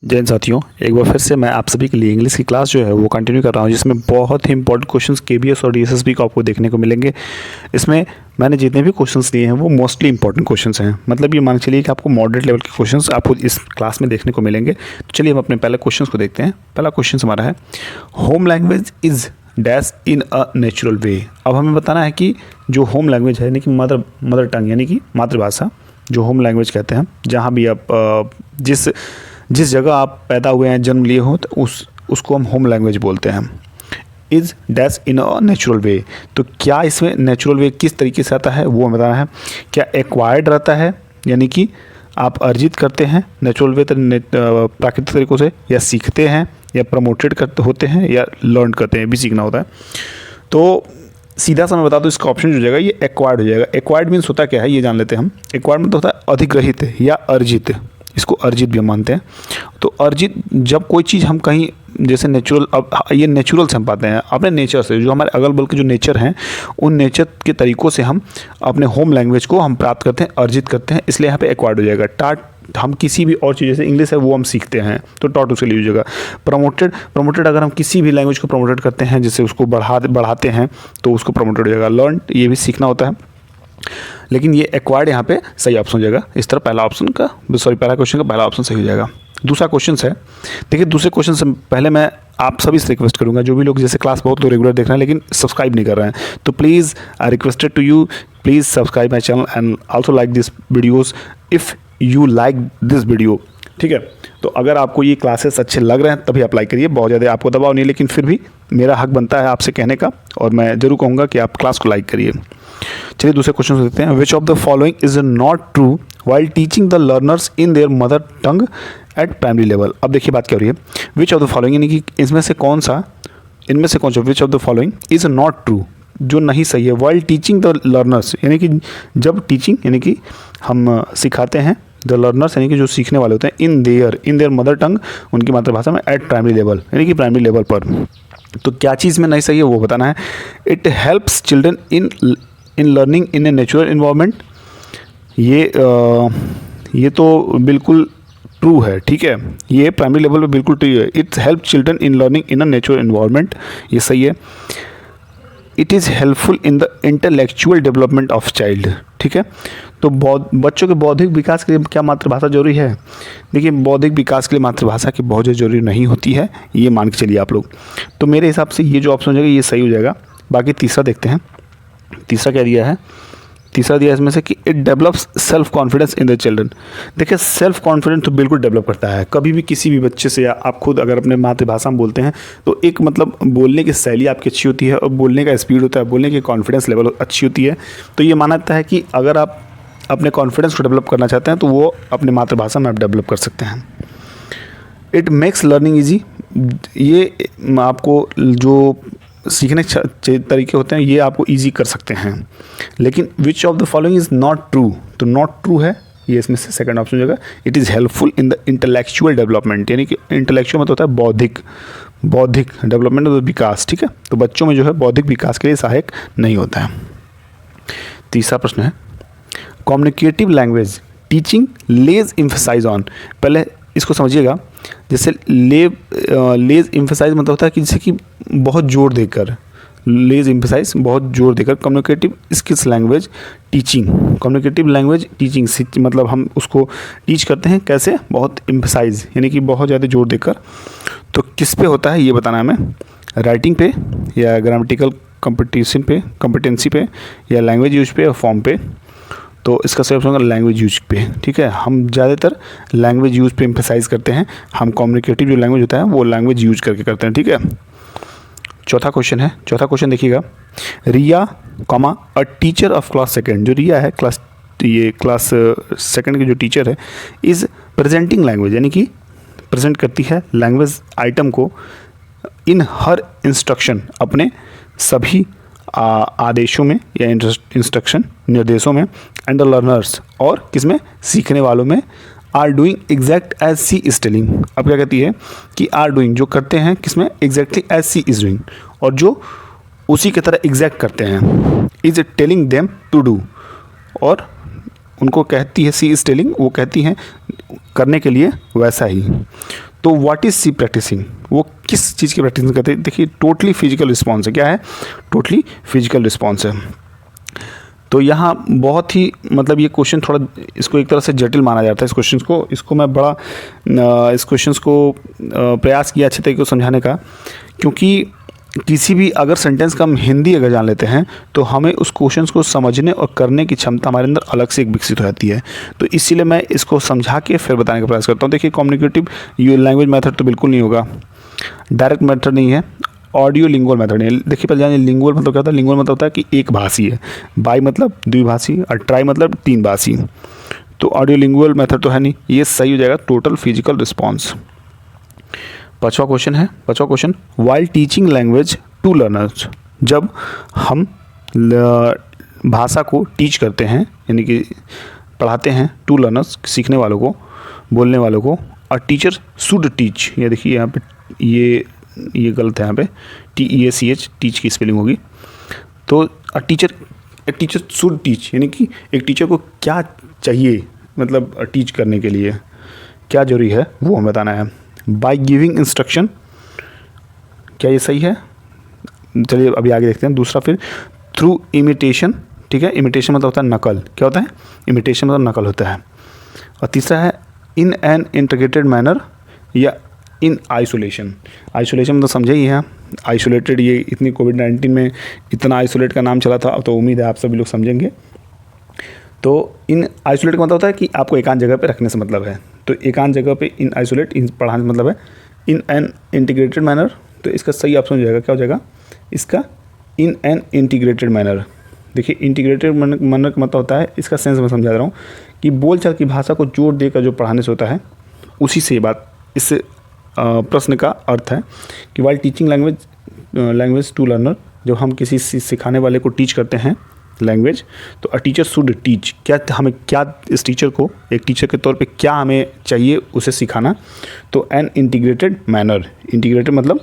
जय हिंद साथियों, एक बार फिर से मैं आप सभी के लिए इंग्लिश की क्लास जो है वो कंटिन्यू कर रहा हूँ, जिसमें बहुत ही इंपॉर्टेंट क्वेश्चंस केबीएस और डीएसएसबी को आपको देखने को मिलेंगे। इसमें मैंने जितने भी क्वेश्चंस लिए हैं वो मोस्टली इंपॉर्टेंट क्वेश्चंस हैं। मतलब ये मान चलिए कि आपको मॉडरेट लेवल के क्वेश्चंस आपको इस क्लास में देखने को मिलेंगे। तो चलिए हम अपने पहले क्वेश्चन को देखते हैं। पहला क्वेश्चन हमारा है, home language is dash in a natural way. अब हमें बताना है कि जो होम लैंग्वेज है यानी कि मदर टंग यानी कि मातृभाषा, जो होम लैंग्वेज कहते हैं, जहाँ भी आप जिस जगह आप पैदा हुए हैं, जन्म लिए हो, तो उसको हम होम लैंग्वेज बोलते हैं। Is dash in a natural way, तो क्या इसमें नेचुरल वे किस तरीके से आता है वो हमें बताना है। क्या एक्वायर्ड रहता है यानी कि आप अर्जित करते हैं नेचुरल वे प्राकृतिक तरीक़ों से, या सीखते हैं, या प्रमोटेड करते होते हैं, या लर्न करते हैं, भी सीखना होता है। तो सीधा सा मैं बता दूं, इसका ऑप्शन जो हो जाएगा ये एक्वायर्ड हो जाएगा। एक्वायर्ड मीन्स होता क्या है ये जान लेते हैं हम। एक्वायर्ड मतलब होता है अधिग्रहित या अर्जित, इसको अर्जित भी हम मानते हैं। तो अर्जित जब कोई चीज़ हम कहीं जैसे नेचुरल, अब ये नेचुरल से हम पाते हैं अपने नेचर से, जो हमारे अगल बगल के जो नेचर हैं उन नेचर के तरीक़ों से हम अपने होम लैंग्वेज को हम प्राप्त करते हैं, अर्जित करते हैं, इसलिए यहाँ पे एक्वायर्ड हो जाएगा। हम किसी भी और चीज़, जैसे इंग्लिश है वो हम सीखते हैं तो टॉट उसके लिए हो जाएगा। प्रमोटेड अगर हम किसी भी लैंग्वेज को प्रमोटेड करते हैं, जैसे उसको बढ़ाते हैं, तो उसको प्रमोटेड हो जाएगा। लर्न, ये भी सीखना होता है, लेकिन ये एक्वायर्ड यहाँ पे सही ऑप्शन हो जाएगा। इस तरह पहला क्वेश्चन का पहला ऑप्शन सही हो जाएगा। दूसरा क्वेश्चन है, देखिए दूसरे क्वेश्चन से पहले मैं आप सभी से रिक्वेस्ट करूंगा, जो भी लोग जैसे क्लास बहुत लोग रेगुलर देख रहे हैं लेकिन सब्सक्राइब नहीं कर रहे हैं, तो please I requested to you, please subscribe my channel and also like this videos if you like this video. ठीक है, तो अगर आपको ये क्लासेस अच्छे लग रहे हैं तभी आप लाइक करिए, बहुत ज़्यादा आपको दबाव नहीं, लेकिन फिर भी मेरा हक बनता है आपसे कहने का, और मैं ज़रूर कहूँगा कि आप क्लास को लाइक करिए। चलिए दूसरे क्वेश्चन देखते हैं। Which of the following is not true while teaching the learners in their mother tongue eight primary level. अब देखिए बात क्या हो रही है, विच ऑफ द फॉलोइंग यानी कि इनमें से कौन सा which of the following is not true, जो नहीं सही है, वाइल टीचिंग द लर्नर्स यानी कि जब टीचिंग यानी कि हम सिखाते हैं, द लर्नर्स यानी कि जो सीखने वाले होते हैं, इन देयर मदर टंग, उनकी मातृभाषा में, एट प्राइमरी लेवल यानी कि प्राइमरी लेवल पर, तो क्या चीज़ में नहीं सही है वो बताना है। It helps children in learning in a natural environment, ये तो बिल्कुल ट्रू है। ठीक है, ये प्राइमरी लेवल पे बिल्कुल ट्रू है। It's help children in learning in a natural environment, ये सही है। It is helpful in the intellectual development of child. ठीक है, तो बच्चों के बौद्धिक विकास के लिए क्या मातृभाषा जरूरी है? देखिए, बौद्धिक विकास के लिए मातृभाषा की बहुत ज़्यादा जरूरी नहीं होती है, ये मान के चलिए आप लोग। तो मेरे हिसाब से ये जो ऑप्शन हो जाएगा ये सही हो जाएगा। बाकी तीसरा देखते हैं, तीसरा क्या दिया है। तीसरा दिया इसमें से कि it develops self confidence in the children. देखिए, सेल्फ कॉन्फिडेंस तो बिल्कुल डेवलप करता है। कभी भी किसी भी बच्चे से, या आप खुद अगर अपने मातृभाषा में बोलते हैं तो एक मतलब बोलने की शैली आपकी अच्छी होती है, और बोलने का स्पीड होता है, बोलने की कॉन्फिडेंस लेवल अच्छी होती है। तो ये माना जाता है कि अगर आप अपने कॉन्फिडेंस को डेवलप करना चाहते हैं तो वो अपने मातृभाषा में आप डेवलप कर सकते हैं। इट मेक्स लर्निंग ईजी, ये आपको जो सीखने के तरीके होते हैं ये आपको इजी कर सकते हैं। लेकिन which of the following is not true, तो नॉट ट्रू है ये, इसमें से सेकंड ऑप्शन हो जाएगा। It is helpful in the intellectual development, यानी कि इंटेलेक्चुअल मतलब होता है बौद्धिक डेवलपमेंट ऑफ विकास। ठीक है, तो बच्चों में जो है बौद्धिक विकास के लिए सहायक नहीं होता है। तीसरा प्रश्न है, communicative language teaching lays emphasise on. पहले इसको समझिएगा, जैसे लेज एम्फसाइज मतलब होता है कि जैसे कि बहुत जोर देकर, लेज एम्फसाइज बहुत जोर देकर। Communicative skills language teaching, communicative language teaching मतलब हम उसको टीच करते हैं कैसे, बहुत एम्फसाइज यानी कि बहुत ज़्यादा जोर देकर। तो किस पे होता है ये बताना है हमें, राइटिंग पे, या ग्रामेटिकल कॉम्पिटेंसी पे, या लैंग्वेज यूज पे, या फॉर्म पे। तो इसका सही ऑप्शन होगा लैंग्वेज यूज पे। ठीक है, हम ज़्यादातर लैंग्वेज यूज पे एम्फसाइज करते हैं, हम कम्युनिकेटिव जो लैंग्वेज होता है वो लैंग्वेज यूज करके करते हैं। ठीक है, चौथा क्वेश्चन देखिएगा। Riya a teacher of class second, जो रिया है क्लास सेकेंड की जो टीचर है, इज़ प्रेजेंटिंग लैंग्वेज यानी कि प्रेजेंट करती है लैंग्वेज आइटम को, इन हर इंस्ट्रक्शन, अपने सभी आदेशों में या इंस्ट्रक्शन निर्देशों में, एंड द लर्नर्स, और किसमें, सीखने वालों में, are doing exact as she is telling. अब क्या कहती है कि आर डूइंग जो करते हैं किसमें, exactly as she is doing, और जो उसी की तरह एग्जैक्ट करते हैं, is telling them to do, और उनको कहती है सी इज टेलिंग, वो कहती हैं करने के लिए वैसा ही। तो व्हाट इज़ सी प्रैक्टिसिंग, वो किस चीज़ की प्रैक्टिसिंग करते हैं? देखिए टोटली फिजिकल रिस्पॉन्स है। क्या है? टोटली फिजिकल रिस्पॉन्स है। तो यहाँ बहुत ही मतलब ये क्वेश्चन थोड़ा इसको एक तरह से जटिल माना जाता है। इस क्वेश्चन को, इसको मैं बड़ा इस क्वेश्चन को प्रयास किया अच्छे तरीके से समझाने का, क्योंकि किसी भी अगर सेंटेंस का हम हिंदी अगर जान लेते हैं तो हमें उस क्वेश्चन को समझने और करने की क्षमता हमारे अंदर अलग से एक विकसित हो जाती है। तो इसीलिए मैं इसको समझा के फिर बताने का प्रयास करता हूँ। देखिए कम्युनिकेटिव लैंग्वेज मेथड तो बिल्कुल नहीं होगा, डायरेक्ट मेथड नहीं है, ऑडियो लिंगुअल मेथड नहीं है। देखिए पहले जानिए लिंगुअल मतलब क्या होता है। लिंगुअल मतलब होता है कि एक भाषी है, बाई मतलब द्विभाषी, और ट्राई मतलब तीन भाषी। तो ऑडियो लिंगुअल मेथड तो है नहीं, ये सही हो जाएगा टोटल फिजिकल रिस्पॉन्स। पांचवा क्वेश्चन है, पांचवा question, while teaching language to learners, जब हम भाषा को टीच करते हैं यानी कि पढ़ाते हैं, टू लर्नर्स सीखने वालों को, बोलने वालों को, और टीचर शुड टीच, ये देखिए यहाँ पे ये गलत है, यहाँ पे TEACH टीच की स्पेलिंग होगी। तो एक टीचर शुड टीच यानी कि एक टीचर को क्या चाहिए, मतलब टीच करने के लिए क्या जरूरी है वो हमें बताना है। बाय गिविंग इंस्ट्रक्शन, क्या ये सही है? चलिए अभी आगे देखते हैं। दूसरा फिर थ्रू इमिटेशन, ठीक है, इमिटेशन मतलब होता है नकल। क्या होता है? इमिटेशन मतलब नकल होता है। और तीसरा है इन एन इंटीग्रेटेड मैनर या इन आइसोलेशन। आइसोलेशन मतलब समझे ही हैं, आइसोलेटेड, ये इतनी कोविड-19 में इतना आइसोलेट का नाम चला था, तो उम्मीद है आप सभी लोग समझेंगे। तो इन आइसोलेट का मतलब होता है कि आपको एकांत जगह पे रखने से मतलब है। तो एकांत जगह पे इन आइसोलेट, इन पढ़ाने से मतलब है इन एन इंटीग्रेटेड मैनर। तो इसका सही ऑप्शन हो जाएगा, क्या हो जाएगा इसका? In an integrated manner. देखिए इंटीग्रेटेड मैनर का मतलब होता है, इसका सेंस मैं समझा रहा हूँ कि बोलचाल की भाषा को जोर देकर जो पढ़ाने से होता है, उसी से बात, इस प्रश्न का अर्थ है कि while teaching language to learner, जब हम किसी सिखाने वाले को टीच करते हैं लैंग्वेज, तो अ टीचर शुड टीच, क्या हमें, क्या इस टीचर को एक टीचर के तौर पे क्या हमें चाहिए उसे सिखाना? तो एन इंटीग्रेटेड मैनर, इंटीग्रेटेड मतलब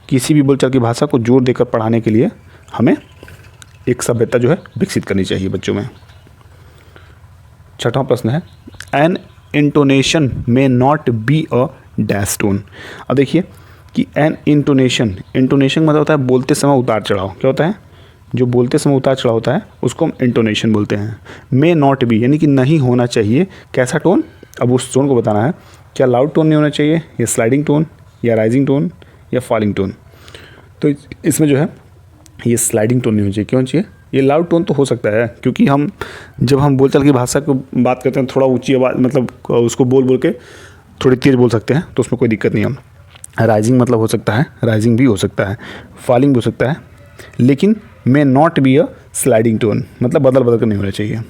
किसी भी बोलचाल की भाषा को जोर देकर पढ़ाने के लिए हमें एक सभ्यता जो है विकसित करनी चाहिए बच्चों में। छठवां प्रश्न है एन इंटोनेशन में not be a dash tone. अब देखिए कि एन इंटोनेशन, इंटोनेशन मतलब होता है बोलते समय उतार चढ़ाव। क्या होता है? जो बोलते समय उतार चढ़ाव होता है उसको हम इंटोनेशन बोलते हैं। मे नॉट बी यानी कि नहीं होना चाहिए कैसा टोन? अब उस टोन को बताना है, क्या लाउड टोन नहीं होना चाहिए, या स्लाइडिंग टोन, या राइजिंग टोन, या फॉलिंग टोन? तो इसमें जो है ये स्लाइडिंग टोन नहीं होनी चाहिए। क्यों चाहिए? ये लाउड टोन तो हो सकता है, क्योंकि हम जब हम बोलचाल की भाषा को बात करते हैं थोड़ा ऊंची आवाज़, मतलब उसको बोल बोल के थोड़ी तेज़ बोल सकते हैं, तो उसमें कोई दिक्कत नहीं है। राइजिंग मतलब हो सकता है, राइजिंग भी हो सकता है, फॉलिंग भी हो सकता है, लेकिन may not be a sliding tone मतलब बदल बदल कर नहीं होना चाहिए।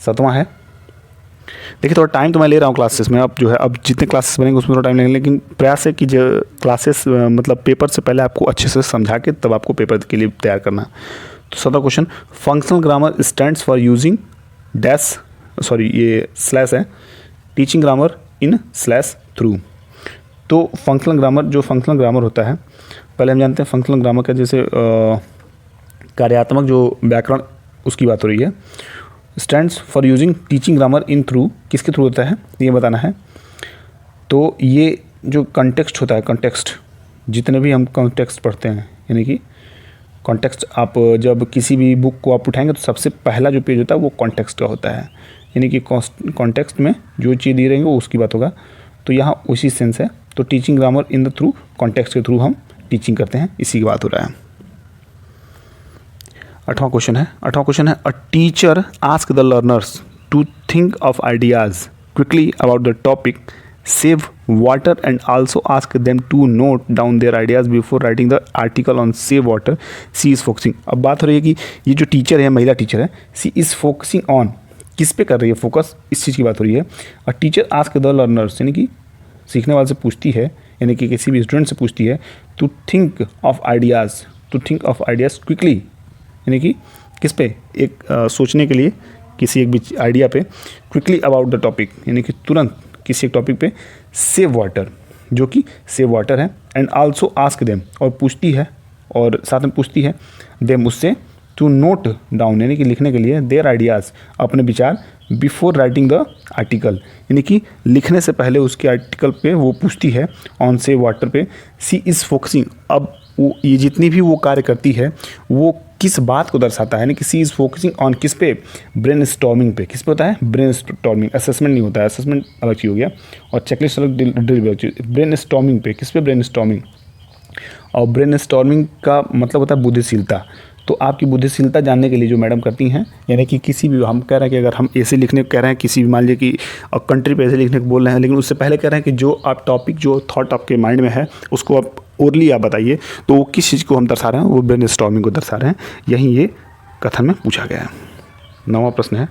सातवां है, देखिए थोड़ा टाइम तो मैं ले रहा हूँ क्लासेस में, अब जो है अब जितने क्लासेस बनेंगे उसमें थोड़ा टाइम लगेगा, लेकिन प्रयास है कि जो क्लासेस मतलब पेपर से पहले आपको अच्छे से समझा के तब आपको पेपर के लिए तैयार करना। तो सातवां question, functional grammar stands for using dash, sorry ये स्लैश है, teaching grammar in slash through. तो फंक्शनल ग्रामर, जो फंक्शनल ग्रामर होता है, पहले हम जानते हैं फंक्शनल ग्रामर का, जैसे कार्यात्मक जो व्याकरण उसकी बात हो रही है। Stands for using teaching grammar in through, किसके थ्रू होता है ये बताना है। तो ये जो कंटेक्स्ट होता है, कंटेक्स्ट, जितने भी हम कंटेक्स्ट पढ़ते हैं, यानी कि कॉन्टेक्स्ट, आप जब किसी भी बुक को आप उठाएंगे तो सबसे पहला जो पेज होता है वो कॉन्टेक्स्ट का होता है, यानी कि कॉन्टेक्स्ट में जो चीज़ दी रहेंगे वो उसकी बात होगा। तो यहाँ उसी सेंस है। तो teaching grammar in the through, context के थ्रू हम टीचिंग करते हैं, इसी की बात हो रहा है। आठवां क्वेश्चन है a teacher ask the learners to think of ideas quickly about the topic, save water and also ask them to note down their ideas before writing the article on save water, she is focusing. अब बात हो रही है कि ये जो teacher है, महिला टीचर है, सी इज़ फोकसिंग ऑन, किस पे कर रही है फोकस, इस चीज़ की बात हो रही है। और टीचर आस्क द लर्नर्स यानी कि सीखने वाले से पूछती है, यानी कि किसी भी स्टूडेंट से पूछती है, to think of ideas, to think of ideas quickly, यानी कि किस पे, एक सोचने के लिए किसी एक भी आइडिया पे, क्विकली अबाउट द टॉपिक यानी कि तुरंत किसी एक टॉपिक पे, सेव वाटर जो कि सेव वाटर है, एंड आल्सो आस्क देम और पूछती है, और साथ में पूछती है देम उससे, टू नोट डाउन यानी कि लिखने के लिए, देयर आइडियाज़ अपने विचार, बिफोर राइटिंग द आर्टिकल, यानी कि लिखने से पहले उसके आर्टिकल पे वो पूछती है ऑन से वाटर पे सी इज़ फोकसिंग। अब वो ये जितनी भी वो कार्य करती है वो किस बात को दर्शाता है, यानी कि सी इज़ फोकसिंग ऑन किस पे, ब्रेन स्टॉर्मिंग पे। किस पे होता है, ब्रेन स्टॉर्मिंग। असेसमेंट नहीं होता है, असेसमेंट अलग चीज़ हो गया और चेकलिस्ट अलग। ब्रेन स्टॉर्मिंग पे, किस पे, ब्रेन स्टॉर्मिंग। और ब्रेन स्टॉर्मिंग का मतलब होता है बुद्धिशीलता। तो आपकी बुद्धिशीलता जानने के लिए जो मैडम करती हैं, यानी कि किसी भी, हम कह रहे हैं कि अगर हम ऐसे लिखने को कह रहे हैं, किसी भी मान लीजिए कि कंट्री पे ऐसे लिखने को बोल रहे हैं, लेकिन उससे पहले कह रहे हैं कि जो आप टॉपिक, जो थॉट आपके माइंड में है उसको आप ओरली आप बताइए, तो वो किस चीज़ को हम दर्शा रहे हैं, वो ब्रेन स्टॉर्मिंग को दर्शा रहे हैं। यही ये कथन में पूछा गया है। 9वां प्रश्न है,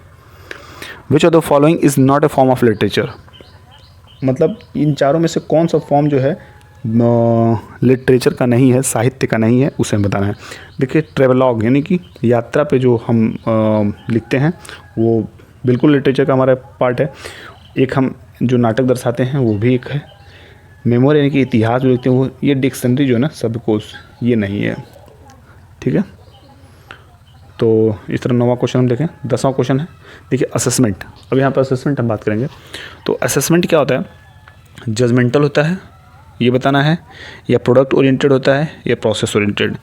which of the following is not a form of literature. मतलब इन चारों में से कौन सा फॉर्म जो है लिटरेचर का नहीं है, साहित्य का नहीं है, उसे हमें बताना है। देखिए ट्रेवलॉग, यानी कि यात्रा पे जो हम लिखते हैं वो बिल्कुल लिटरेचर का हमारा पार्ट है। एक हम जो नाटक दर्शाते हैं वो भी एक है। मेमोरी यानी कि इतिहास जो लिखते हैं वो, ये डिक्शनरी जो है ना शब्दकोश, ये नहीं है। ठीक है, तो इस तरह 9वां क्वेश्चन हम देखें। 10वां क्वेश्चन है, देखिए असेसमेंट। अब यहाँ पर असेसमेंट हम बात करेंगे। तो असेसमेंट क्या होता है, जजमेंटल होता है, ये बताना है, या प्रोडक्ट ओरिएंटेड होता है, या प्रोसेस ओरिएंटेड।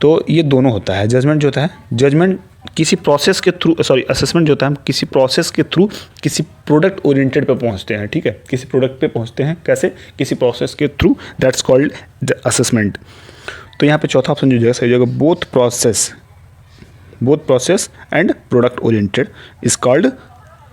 तो ये दोनों होता है। जजमेंट जो होता है, जजमेंट किसी प्रोसेस के थ्रू, सॉरी असेसमेंट जो होता है हम किसी प्रोसेस के थ्रू किसी प्रोडक्ट ओरिएंटेड पे पहुंचते हैं। ठीक है, किसी प्रोडक्ट पे पहुंचते हैं, कैसे, किसी प्रोसेस के through, that's called the assessment. तो यहाँ पे चौथा ऑप्शन जो जगह सही जगह, both process and product oriented is called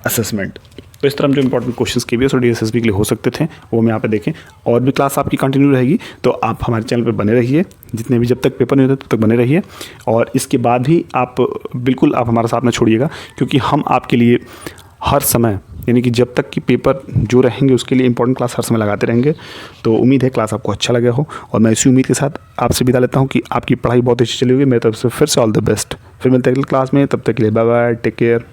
assessment. तो इस तरह हम जो इंपॉर्टेंट क्वेश्चंस KVS और DSSB के लिए हो सकते थे वो हम यहाँ पे देखें। और भी क्लास आपकी कंटिन्यू रहेगी, तो आप हमारे चैनल पे बने रहिए, जितने भी, जब तक पेपर नहीं होते तब तक बने रहिए। और इसके बाद भी आप बिल्कुल आप हमारा साथ में छोड़िएगा, क्योंकि हम आपके लिए हर समय, यानी कि जब तक कि पेपर जो रहेंगे उसके लिए इंपॉर्टेंट क्लास हर समय लगाते रहेंगे। तो उम्मीद है क्लास आपको अच्छा लगा हो, और मैं इसी उम्मीद के साथ आपसे विदा लेता हूँ कि आपकी पढ़ाई बहुत अच्छी चली होगी। मेरी तरफ से फिर से ऑल द बेस्ट। फिर मिलते हैं अगली क्लास में, तब तक के लिए बाय बाय, टेक केयर।